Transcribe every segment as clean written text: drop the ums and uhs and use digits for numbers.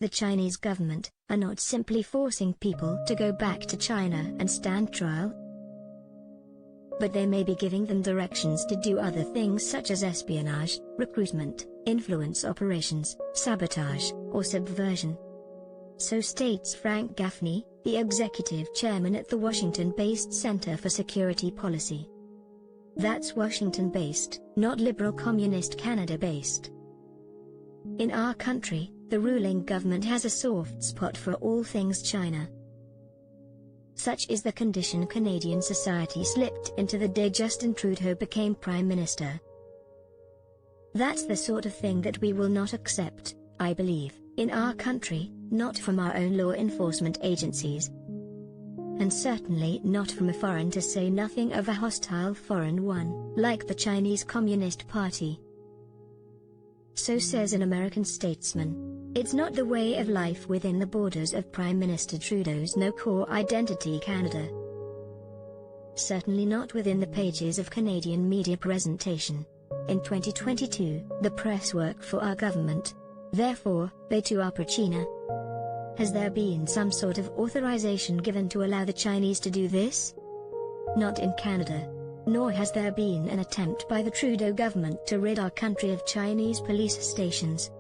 the Chinese government, are not simply forcing people to go back to China and stand trial, but they may be giving them directions to do other things such as espionage, recruitment, influence operations, sabotage, or subversion. So states Frank Gaffney, the executive chairman at the Washington-based Center for Security Policy. That's Washington-based, not liberal communist Canada-based. In our country, the ruling government has a soft spot for all things China. Such is the condition Canadian society slipped into the day Justin Trudeau became Prime Minister. That's the sort of thing that we will not accept, I believe, in our country, not from our own law enforcement agencies, and certainly not from a foreign, to say nothing of a hostile foreign one, like the Chinese Communist Party. So says an American statesman. It's not the way of life within the borders of Prime Minister Trudeau's no-core identity Canada. Certainly not within the pages of Canadian media presentation. In 2022, the press work for our government. Therefore, they too are pro-China. Has there been some sort of authorization given to allow the Chinese to do this? Not in Canada. Nor has there been an attempt by the Trudeau government to rid our country of Chinese police stations.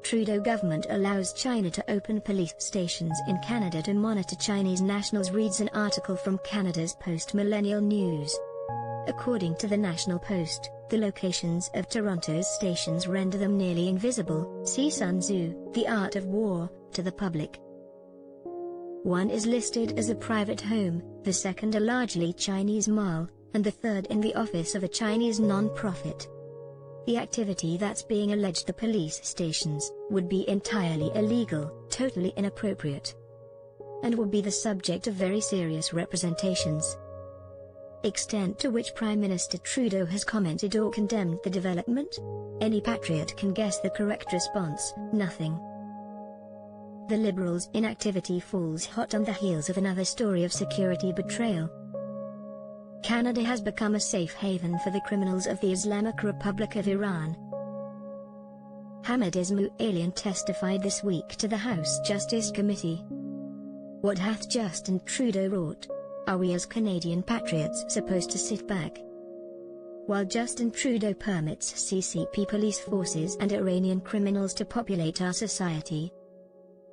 Trudeau government allows China to open police stations in Canada to monitor Chinese nationals, reads an article from Canada's Post-Millennial News. According to the National Post, the locations of Toronto's stations render them nearly invisible, see Sun Tzu, The Art of War, to the public. One is listed as a private home, the second a largely Chinese mall, and the third in the office of a Chinese non-profit. The activity that's being alleged, the police stations, would be entirely illegal, totally inappropriate, and would be the subject of very serious representations. Extent to which Prime Minister Trudeau has commented or condemned the development? Any patriot can guess the correct response: nothing. The Liberals' inactivity falls hot on the heels of another story of security betrayal. Canada has become a safe haven for the criminals of the Islamic Republic of Iran. Hamid Ismailian testified this week to the House Justice Committee. What hath Justin Trudeau wrought? Are we as Canadian patriots supposed to sit back while Justin Trudeau permits CCP police forces and Iranian criminals to populate our society?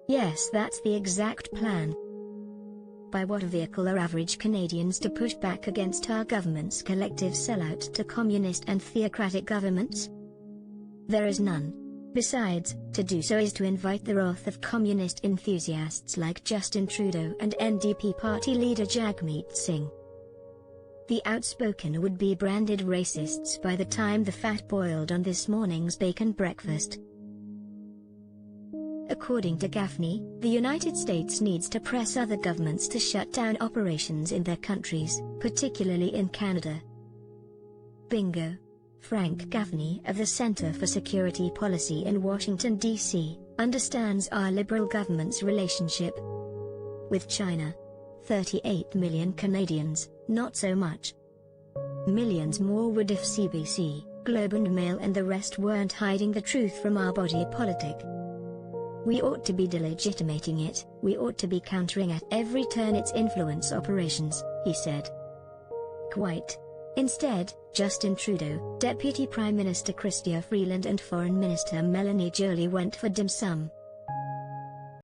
Yes, that's the exact plan. By what vehicle are average Canadians to push back against our government's collective sellout to communist and theocratic governments? There is none. Besides, to do so is to invite the wrath of communist enthusiasts like Justin Trudeau and NDP party leader Jagmeet Singh. The outspoken would be branded racists by the time the fat boiled on this morning's bacon breakfast. According to Gaffney, the United States needs to press other governments to shut down operations in their countries, particularly in Canada. Bingo. Frank Gaffney of the Center for Security Policy in Washington, D.C., understands our Liberal government's relationship with China. 38 million Canadians, not so much. Millions more would if CBC, Globe and Mail and the rest weren't hiding the truth from our body politic. We ought to be delegitimating it, we ought to be countering at every turn its influence operations, he said. Quite. Instead, Justin Trudeau, Deputy Prime Minister Chrystia Freeland and Foreign Minister Melanie Joly went for dim sum.